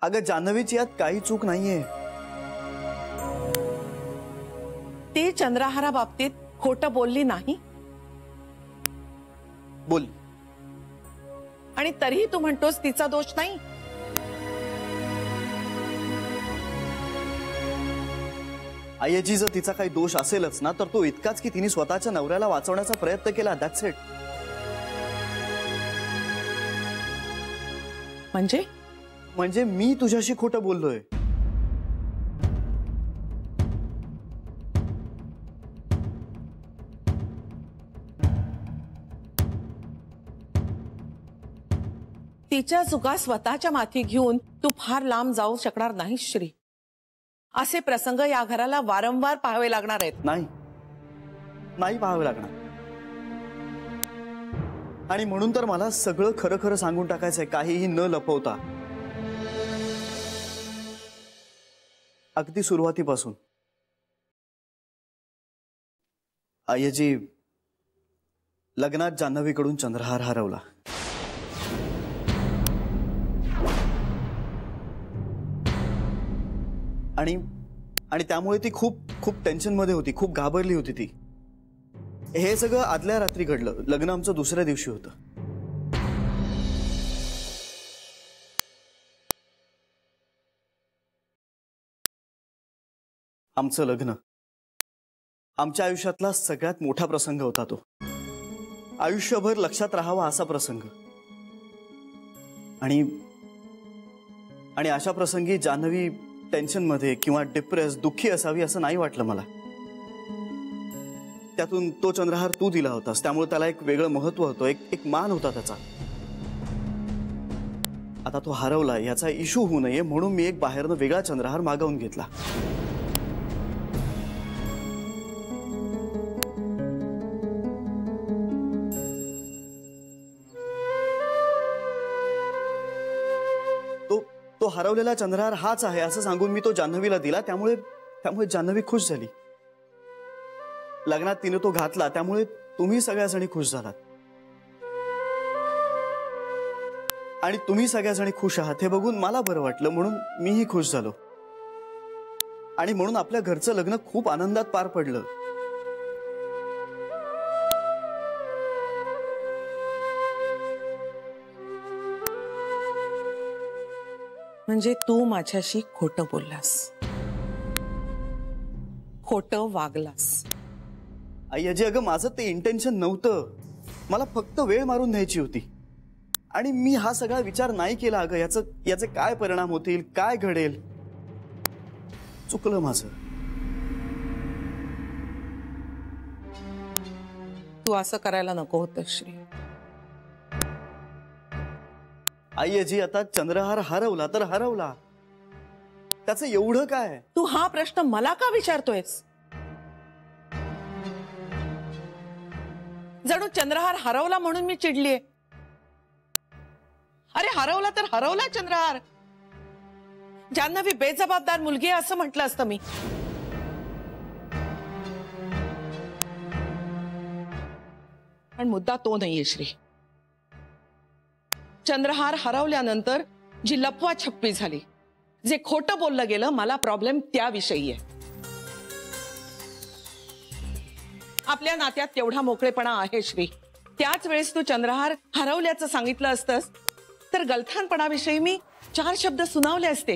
अगं जान्हवीची यात काही चूक नाहीये. ती चंद्रहारा बाबतीत खोटं बोलली नाही. बोल. आणि तरीही तू म्हणतोस तिचा दोष नाही. आयजी जर तिचा काही दोष असेलच ना तर तो इतकाच की तिने स्वतःच्या नवऱ्याला वाचवण्याचा प्रयत्न केला. That's it. म्हणजे मी तुझ्याशी खोटं बोललोय. तिच्या चुका स्वतःच्या माथी घेऊन तू फार लांब जाऊ शकणार नाही श्री. असे प्रसंग या घराला वारंवार पाहावे लागणार आहेत. नाही पाहावे लागणार. आणि म्हणून तर मला सगळं खरं खरं सांगून टाकायचंय, काहीही न लपवता. अगदी सुरुवातीपासून. आयजी, लग्नात जान्हवीकडून चंद्रहार हरवला. आणि त्यामुळे ती खूप खूप टेन्शन मध्ये होती, खूप घाबरली होती ती. हे सगळं आदल्या रात्री घडलं. लग्न आमचं दुसऱ्या दिवशी होतं. आमचं लग्न आमच्या आयुष्यातला सगळ्यात मोठा प्रसंग होता. तो आयुष्यभर लक्षात राहावा असा प्रसंग. आणि अशा प्रसंगी जान्हवी टेन्शन मध्ये किंवा डिप्रेस, दुःखी असावी असं नाही वाटलं मला. त्यातून तो चंद्रहार तू दिला होतास, त्यामुळे त्याला एक वेगळं महत्व होतं, एक मान होता त्याचा. आता तो हरवला याचा इश्यू होऊ नये म्हणून मी एक बाहेरनं वेगळा चंद्रहार मागवून घेतला. तो हरवलेला चंद्रहार हाच आहे असं सांगून मी तो जान्हवीला दिला. त्यामुळे जान्हवी खुश झाली. लग्नात तिने तो घातला, त्यामुळे तुम्ही सगळ्याजणी खुश झालात. आणि तुम्ही सगळ्याजणी खुश आहात हे बघून मला बरं वाटलं, म्हणून मीही खुश झालो. आणि म्हणून आपल्या घरचं लग्न खूप आनंदात पार पडलं. म्हणजे तू माझ्याशी खोटं बोललास, खोटं वागलास. अय्याजी, अगं माझं ते इंटेन्शन नव्हतं. मला फक्त वेळ मारून न्यायची होती. आणि मी हा सगळा विचार नाही केला अगं, याचे काय परिणाम होतील, काय घडेल. चुकलं माझं. तू असं करायला नको होतं श्री. अय्याजी, आता चंद्रहार हरवला तर हरवला, त्याचं एवढं काय. तू हा प्रश्न मला का विचारतोयस? जणू चंद्रहार हरवला म्हणून मी चिडलीये. अरे हरवला तर हरवला चंद्रहार. जान्हवी बेजबाबदार मुलगी आहे असं म्हटलं असतं मी. पण मुद्दा तो नाहीये श्री. चंद्रहार हरवल्यानंतर जी लपवाछप्पी झाली, जे खोटं बोललं गेलं, मला प्रॉब्लेम त्याविषयी आहे. आपल्या नात्यात तेवढा मोकळेपणा आहे श्री. त्याच वेळेस तू चंद्रहार हरवल्याचं सांगितलं असतंस तर गलथानपणाविषयी मी 4 शब्द सुनावले असते,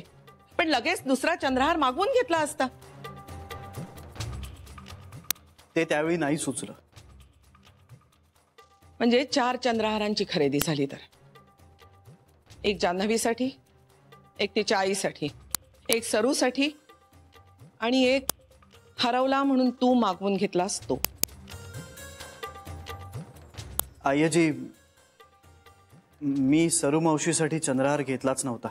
पण लगेच दुसरा चंद्रहार मागवून घेतला असता. ते त्यावेळी नाही सुचलं. म्हणजे 4 चंद्रहारांची खरेदी झाली तर, एक जान्हवीसाठी, एक तिच्या आईसाठी, एक सरूसाठी आणि एक हरवला म्हणून तू मागवून घेतलास तो. अय्याजी, मी सरू मावशीसाठी चंद्रहार घेतलाच नव्हता.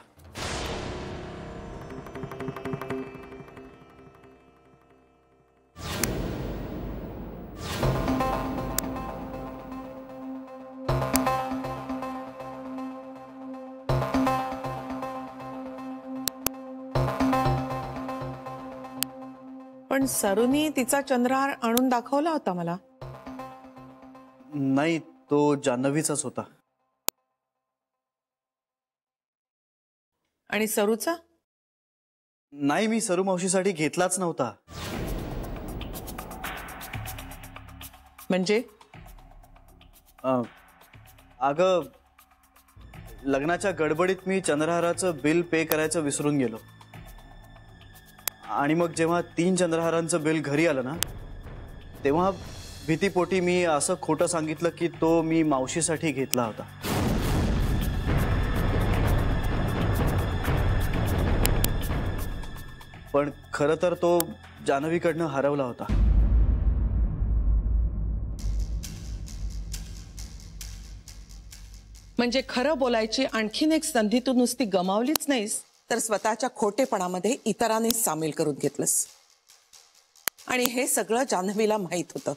पण सरूनी तिचा चंद्रहार आणून दाखवला होता मला. नाही, तो जान्हवीचाच होता. आणि सरूचा? नाही, मी सरू मावशीसाठी घेतलाच नव्हता. म्हणजे? अगं, लग्नाच्या गडबडीत मी चंद्रहाराचं बिल पे करायचं विसरून गेलो. आणि मग जेव्हा 3 चंद्रहारांचं बिल घरी आलं ना, तेव्हा भीतीपोटी मी असं खोटं सांगितलं की तो मी मावशीसाठी घेतला होता. पण खरं तर तो जान्हवीकडनं हरवला होता. म्हणजे खरं बोलायची आणखीन एक संधी तू नुसती गमावलीच नाहीस, तर स्वतःच्या खोटेपणामध्ये इतरांनी सामील करून घेतलंस. आणि हे सगळं जान्हवीला माहित होतं.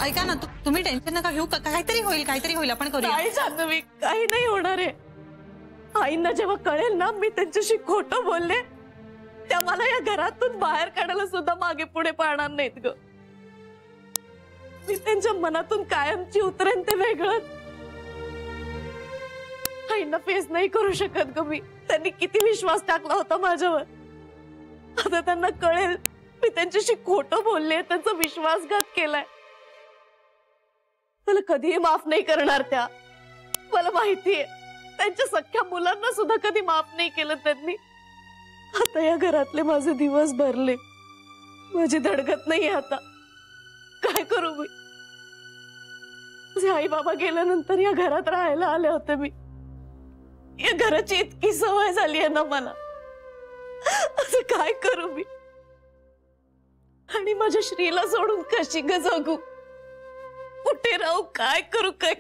ऐका ना, तुम्ही टेन्शन नका घेऊ. काहीतरी होईल आपण करूया. नाही जान्हवी, काही नाही होणार आहे. आईंना जेव्हा कळेल ना मी त्यांच्याशी खोटं बोलले, त्या मला या घरातून बाहेर काढायला सुद्धा मागे पुढे पाहणार नाहीत ग. मी त्यांच्या मनातून कायमची उतरेन ते वेगळं. आईंना फेस नाही करू शकत ग मी. त्यांनी किती विश्वास टाकला होता माझ्यावर. आता त्यांना कळेल मी त्यांच्याशी खोटं बोलले, त्यांचा विश्वासघात केलाय. मला कधीही माफ नाही करणार त्या. मला माहितीये त्यांच्या सख्ख्या मुलांना सुद्धा कधी माफ नाही केलं त्यांनी. आता या घरातले माझे दिवस भरले. माझी धडगत नाहीये आता. काय करू मी? माझे आई बाबा गेल्यानंतर या घरात राहायला आले होते मी. या घराची इतकी सवय झाली आहे ना मला. असं काय करू मी? आणि माझ्या श्रीला सोडून कशी ग जगू? कुठे राहू? काय करू? काय?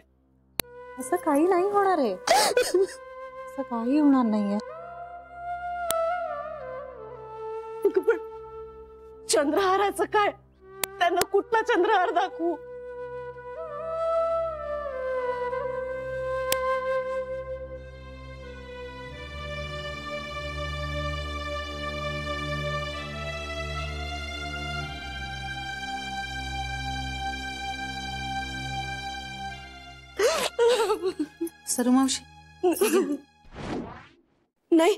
असं काही नाही होणार आहे. असं काही होणार नाहीये. पण चंद्रहाराचं काय? त्यांना कुठला चंद्रहार दाखवू? सरू मावशी, नाही,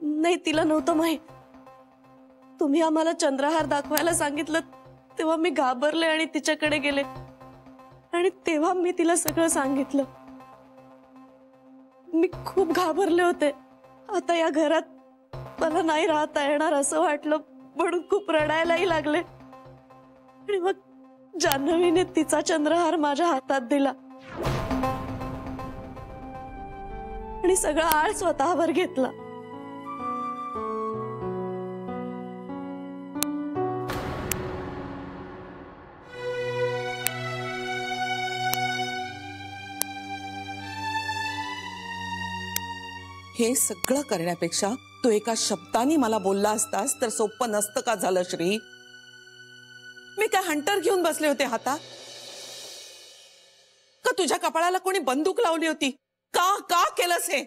नाही, तिला नव्हतं माहित. तुम्ही आम्हाला चंद्रहार दाखवायला सांगितलं तेव्हा मी घाबरले आणि तिच्याकडे गेले. आणि तेव्हा मी तिला सगळं सांगितलं. मी खूप घाबरले होते. आता या घरात मला नाही राहता येणार असं वाटलं, म्हणून खूप रडायलाही लागले. आणि मग जान्हवीने तिचा चंद्रहार माझ्या हातात दिला आणि सगळा आळ स्वतःवर घेतला. हे सगळं करण्यापेक्षा तू एका शब्दाने मला बोलला असतास तर सोपं नसतं का झालं श्री? मी काय हंटर घेऊन बसले होते हातात? का तुझ्या कपाळाला कोणी बंदूक लावली होती? का का केलंस हे?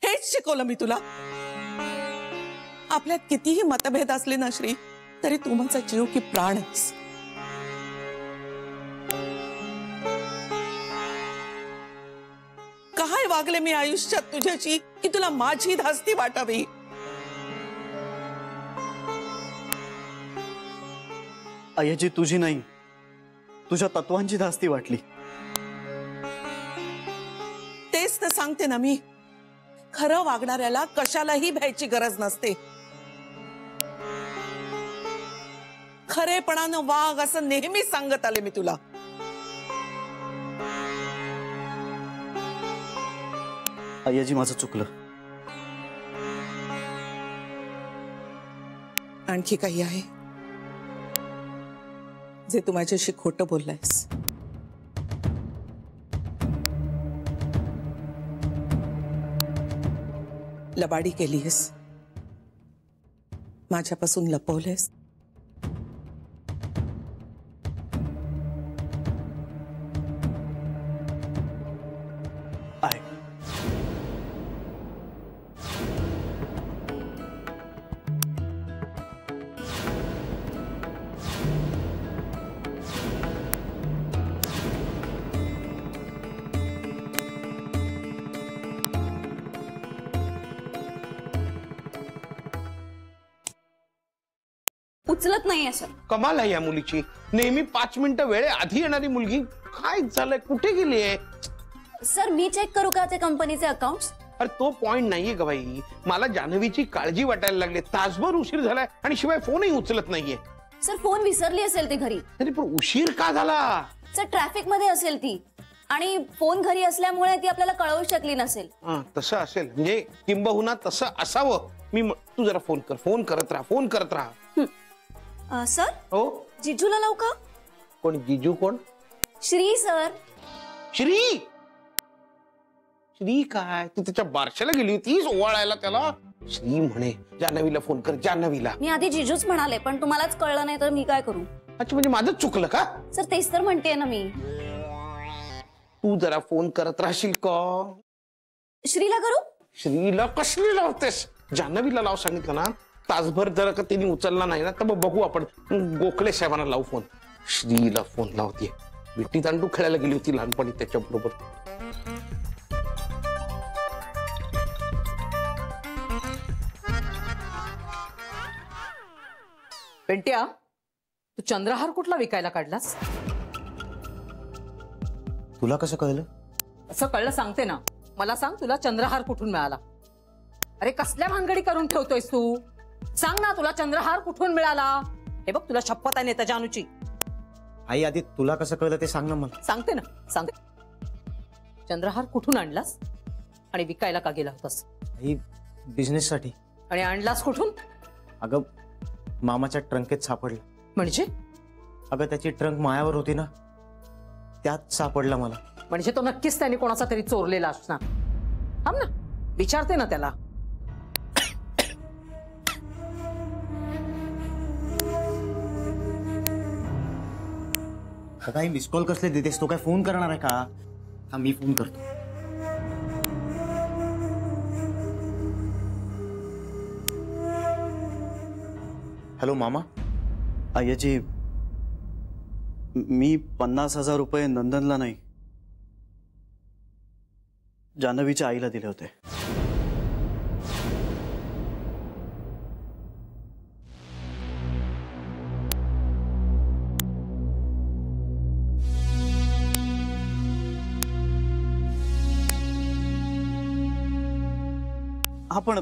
हेच शिकवलं मी तुला. आपल्यात कितीही मतभेद असले ना श्री, तरी तू माझा जीव की प्राण आहेस. काय वागले मी आयुष्यात तुझ्याची की तुला माझी धास्ती वाटावी? अय्याजी, तुझी नाही, तुझ्या तत्वांची धास्ती वाटली. तेच तर सांगते ना मी. खरं वागणाऱ्याला कशालाही भ्यायची गरज नसते. खरेपणानं वाग असं नेहमीच सांगत आले मी तुला. अय्याजी, माझं चुकलं. आणखी काही आहे जे तू माझ्याशी खोटं बोललायस? लबाडी केलीस, माझ्यापासून लपवलेस. आहे. उचलत नाहीये सर. कमाल आहे या मुलीची. नेहमी 5 मिनिटं वेळे आधी येणारी मुलगी काय झालंय, कुठे गेली आहे? सर मी चेक करू का ते कंपनीचे अकाउंट्स? अरे तो पॉइंट नाहीये ग बाई. मला जान्हवीची काळजी वाटायला लागली. तासभर उशीर झालाय आणि शिवाय फोनही उचलत नाहीये. सर फोन विसरली असेल ती घरी. अरे पण उशीर का झाला? सर ट्रॅफिक मध्ये असेल ती आणि फोन घरी असल्यामुळे ती आपल्याला कळवू शकली नसेल. तसं असेल म्हणजे किंबहुना तसं असावं. तू जरा फोन करत राहा. सर हो जिजूला लावू का? कोण जिजू? कोण? श्री सर. श्री काय तू त्याच्या बारशाला गेली होतीस ओवाळायला त्याला? श्री म्हणे जान्हवीला फोन कर, जान्हवीला. मी आधी जिजूच म्हणाले पण तुम्हालाच कळलं नाही तर मी काय करू? अच्छा म्हणजे माझंच चुकलं का? सर तेच तर म्हणते ना मी. तू जरा फोन करत राहशील का? श्रीला करू? श्रीला कसली लावतेस? जान्हवीला लाव सांगितलं ना. तासभर जर का तिने उचलला नाही ना तर मग बघू आपण. गोखले साहेबांना लावू फोन. श्रीला फोन लावते. विट्टी दांडू खेळायला गेली होती लहानपणी त्याच्या बरोबर. पेंट्या, तू चंद्रहार कुठला विकायला काढलास? तुला कसं कळलं? असं कळलं सांगते ना. मला सांग तुला चंद्रहार कुठून मिळाला? अरे कसल्या भानगडी करून ठेवतोयस तू? सांग ना तुला चंद्रहार कुठून मिळाला? हे बघ तुला शपथ आहे नेता जानूची. आई आधी तुला कसं कळलं ते सांग ना मला. सांगते ना सांगते. चंद्रहार कुठून आणलास आणि विकायला का गेला होतास? आई बिझनेस साठी. आणि आणलास कुठून? अगं मामाच्या ट्रंकेत सापडलं. म्हणजे? अगं त्याची ट्रंक मायावर होती ना, त्यात सापडला मला. म्हणजे तो नक्कीच त्याने कोणाचा तरी चोरलेला असणार. थांब ना विचारते ना त्याला. काही मिस कॉल कसले देतेस? तो काय फोन करणार आहे का? हा मी फोन करतो. हॅलो मामा. अय्याजी मी 50,000 रुपये नंदनला नाही जान्हवीच्या आईला दिले होते. हा पण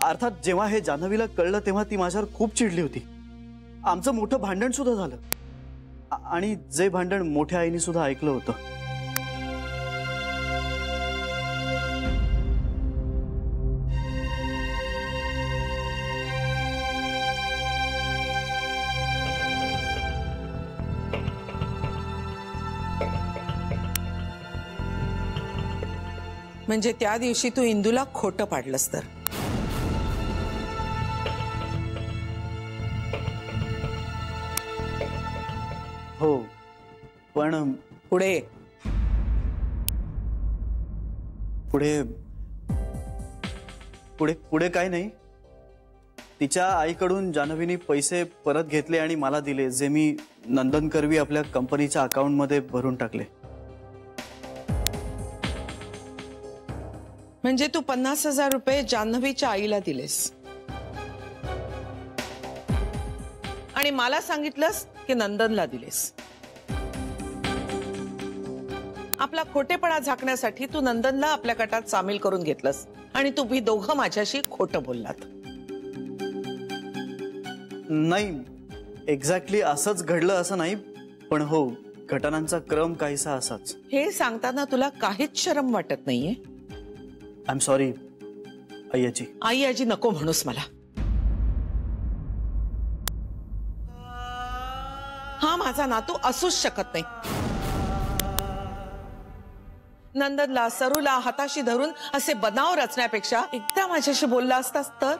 अर्थात जेव्हा हे जान्हवीला कळलं तेव्हा ती माझ्यावर खूप चिडली होती. आमचं मोठं भांडण सुद्धा झालं आणि जे भांडण मोठ्या आईने सुद्धा ऐकलं होतं. म्हणजे त्या दिवशी तू इंदूला खोटं पाडलंस तर? हो पण पुढे पुढे पुढे पुढे काय नाही. तिच्या आईकडून जान्हवीने पैसे परत घेतले आणि मला दिले, जे मी नंदन करवी आपल्या कंपनीच्या अकाउंटमध्ये भरून टाकले. म्हणजे तू 50,000 रुपये जान्हवीच्या आईला दिलेस आणि मला सांगितलंस की नंदनला दिलेस. आपला खोटेपणा झाकण्यासाठी तू नंदनला आपल्या गटात सामील करून घेतलंस आणि तुम्ही दोघं माझ्याशी खोटं बोललात. नाही एक्झॅक्टली असंच घडलं असं नाही, पण हो घटनांचा क्रम काहीसा असाच. हे सांगताना तुला काहीच शरम वाटत नाहीये? आय एम सॉरी अय्याजी. आई आजी नको म्हणूस मला. हा माझा नातू असूच शकत नाही. नंदनला सरूला हाताशी धरून असे बनाव रचण्यापेक्षा एकदा माझ्याशी बोलला असतास तर.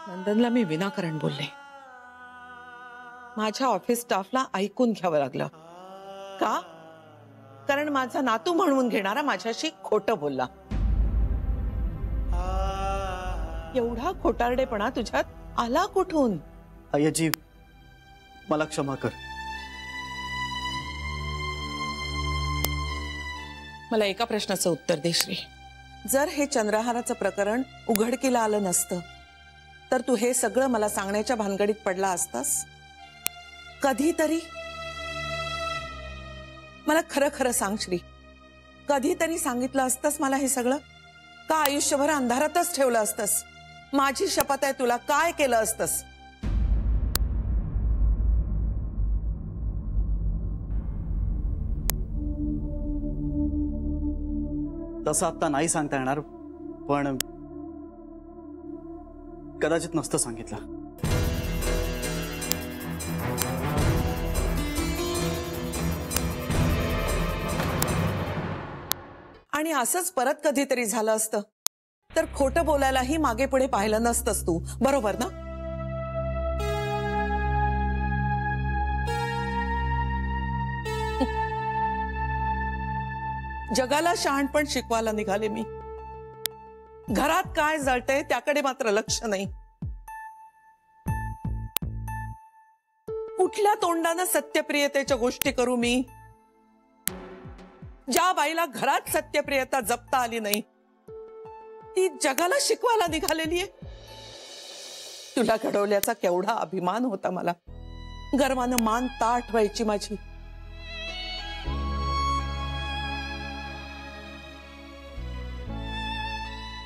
नंदनला मी विनाकारण बोलले. माझ्या ऑफिस स्टाफला ऐकून घ्यावं लागलं का? कारण माझा नातू म्हणून घेणारा माझ्याशी खोटं बोलला. एवढा खोटारडेपणा तुझ्यात आला कुठून? अय्याजी मला क्षमा कर. मला एका प्रश्नाचं उत्तर दे श्री. जर हे चंद्रहाराचं प्रकरण उघडकीला आलं नसतं तर तू हे सगळं मला सांगण्याच्या भानगडीत पडला असतास. कधीतरी मला खरं खरं सांग श्री, कधीतरी सांगितलं असतंस मला हे सगळं, का आयुष्यभर अंधारातच ठेवलं असतंस? माझी शपथ आहे तुला, काय केलं असतंस? तसं आता नाही सांगता येणार, पण कदाचित नसतं सांगितलं. आणि असंच परत कधीतरी झालं असतं तर खोटं बोलायलाही मागे पुढे पाहिलं नसतंस तू, बरोबर ना? जगाला शहाणपण शिकवायला निघाले मी. घरात काय जळतंय त्याकडे मात्र लक्ष नाही. कुठल्या तोंडानं सत्यप्रियतेच्या गोष्टी करू मी? ज्या बाईला घरात सत्यप्रियता जपता आली नाही ती जगाला शिकवायला निघालेली आहे. तुला घडवल्याचा केवढा अभिमान होता मला, गर्वानं मान ताठ व्हायची माझी.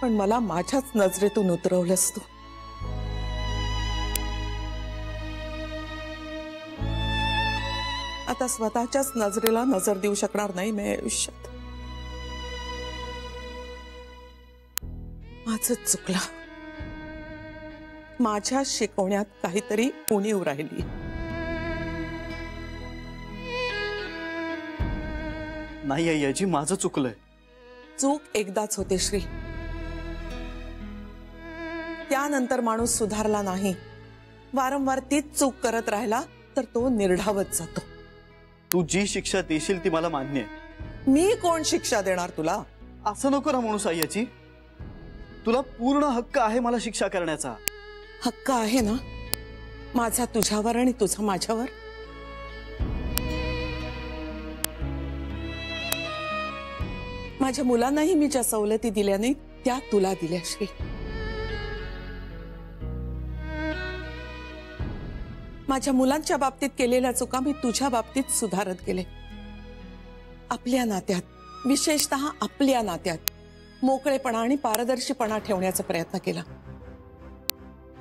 पण मला माझ्याच नजरेतून उतरवलंस तू. आता स्वतःच्याच नजरेला नजर देऊ शकणार नाही मी आयुष्यात. माझं चुकलं. माझ्या शिकवण्यात काहीतरी उणीव राहिली. नाही अय्याजी, माझं चुकलंय. चूक एकदाच होते श्री, त्यानंतर माणूस सुधारला नाही, वारंवार तीच चूक करत राहिला तर तो निर्ढावत जातो. तू जी शिक्षा देशील ती मला मान्य आहे. मी कोण शिक्षा देणार तुला? असं नको ना म्हणूस अय्याजी. तुला पूर्ण हक्क आहे मला शिक्षा करण्याचा. हक्क आहे ना माझा तुझ्यावर आणि तुझा माझ्यावर? माझ्या मुलांनाही मी ज्या सवलती दिल्या नाही त्या तुला दिल्या श्री. माझ्या मुलांच्या बाबतीत केलेल्या चुका मी तुझ्या बाबतीत सुधारत गेले. आपल्या नात्यात, विशेषतः आपल्या नात्यात मोकळेपणा आणि पारदर्शीपणा ठेवण्याचा प्रयत्न केला.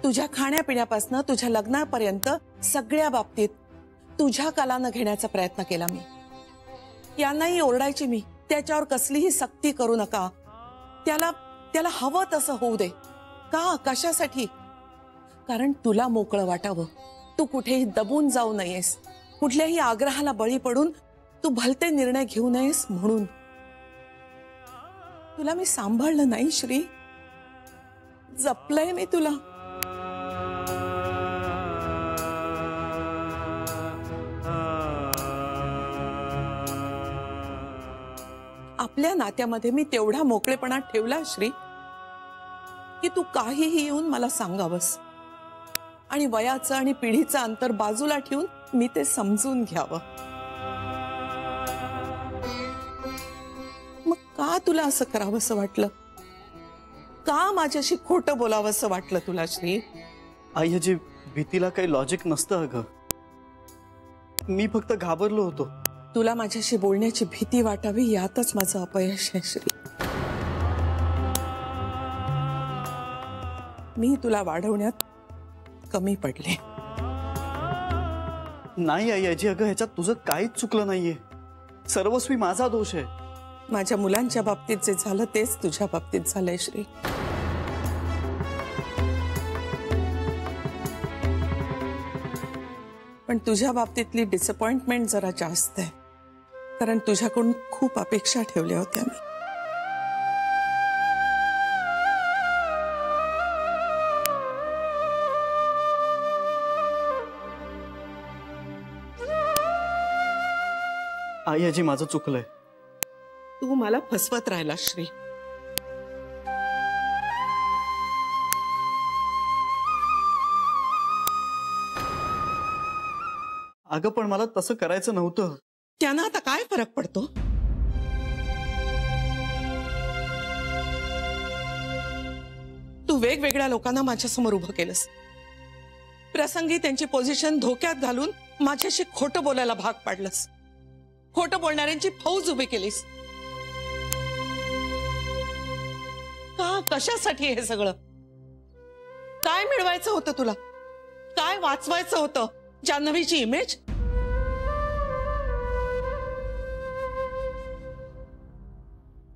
तुझ्या खाण्यापिण्यापासून तुझ्या लग्नापर्यंत सगळ्या बाबतीत तुझ्या कालानं घेण्याचा प्रयत्न केला मी. यांनाही ओरडायची मी, त्याच्यावर कसलीही सक्ती करू नका, त्याला हवं तसं होऊ दे. का? कशासाठी? कारण तुला मोकळं वाटावं, तू कुठेही दबून जाऊ नयेस, कुठल्याही आग्रहाला बळी पडून तू भलते निर्णय घेऊ नयेस म्हणून. तुला मी सांभाळलं नाही श्री, जपलंय मी तुला. आपल्या नात्यामध्ये मी तेवढा मोकळेपणा ठेवला श्री की तू काहीही येऊन मला सांगावस आणि वयाचं आणि पिढीचं अंतर बाजूला ठेवून मी ते समजून घ्यावं. मग का तुला असं करावंसं वाटलं? का माझ्याशी खोटं बोलावंसं वाटलं तुला श्री? अय्याजी, भीतीला काही लॉजिक नसतं अगं. मी फक्त घाबरलो होतो. तुला माझ्याशी बोलण्याची भीती वाटावी यातच माझं अपयश आहे श्री. मी तुला वाढवण्यात कमी पडले. नाही अय्याजी, अगं ह्याच्यात तुझं काहीच चुकलं नाहीये. सर्वस्वी माझा दोष आहे. माझ्या मुलांच्या बाबतीत जे झालं तेच तुझ्या बाबतीत झालंय श्री. पण तुझ्या बाबतीतली डिसअपॉइंटमेंट जरा जास्त आहे, कारण तुझ्याकडून खूप अपेक्षा ठेवल्या होत्या मी. अय्याजी, माझं चुकलंय. तू मला फसवत राहिला श्री. अगं पण मला तसं करायचं नव्हतं. त्यांना आता काय फरक पडतो? वेगवेगळ्या लोकांना माझ्यासमोर उभं केलंस. प्रसंगी त्यांची पोझिशन धोक्यात घालून माझ्याशी खोटं बोलायला भाग पाडलंस. खोटं बोलणाऱ्यांची फौज उभी केलीस. का, कशासाठी हे सगळं? काय मिळवायचं होतं तुला? काय वाचवायचं होतं? जान्हवीची इमेज?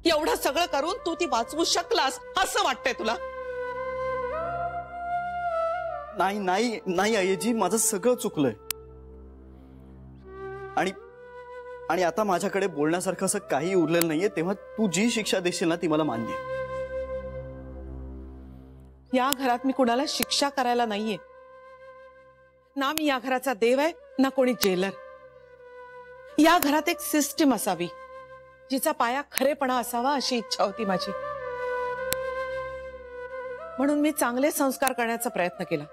एवढं सगळं करून तू ती वाचवू शकलास असं वाटतंय तुला? नाही नाही नाही अय्याजी, माझं सगळं चुकलंय. आणि आता माझ्याकडे बोलण्यासारखं असं काही उरलेलं नाहीये. तेव्हा तू जी शिक्षा देशील ना ती मला मान्य आहे. या घरात मी कुणाला शिक्षा करायला नाहीये ना. मी या घराचा देव आहे ना कोणी जेलर. या घरात एक सिस्टीम असावी जिचा पाया खरेपणा असावा अशी इच्छा होती माझी. म्हणून मी चांगले संस्कार करण्याचा प्रयत्न केला,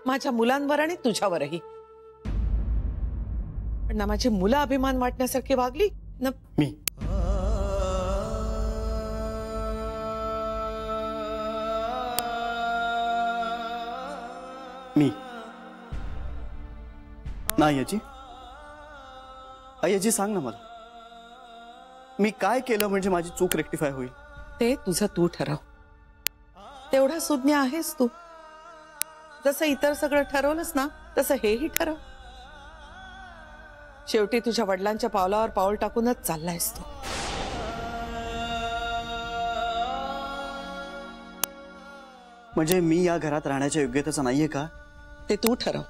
माझ्या मुलांवर आणि तुझ्यावरही. पण ना माझी मुलं अभिमान वाटण्यासारखी वागली ना मी नाही अय्याजी सांग ना मला, मी काय केलं म्हणजे माझी चूक रेक्टिफाय होईल? ते तुझं तू ठरव. तेवढा सुज्ञ आहेस तू. जसं इतर सगळं ठरवलंस ना तसं हेही ठरव. शेवटी तुझ्या वडिलांच्या पावलावर पाऊल टाकूनच चाललायस तू. म्हणजे मी या घरात राहण्याच्या योग्यतेचा नाहीये का? ते तू ठरव.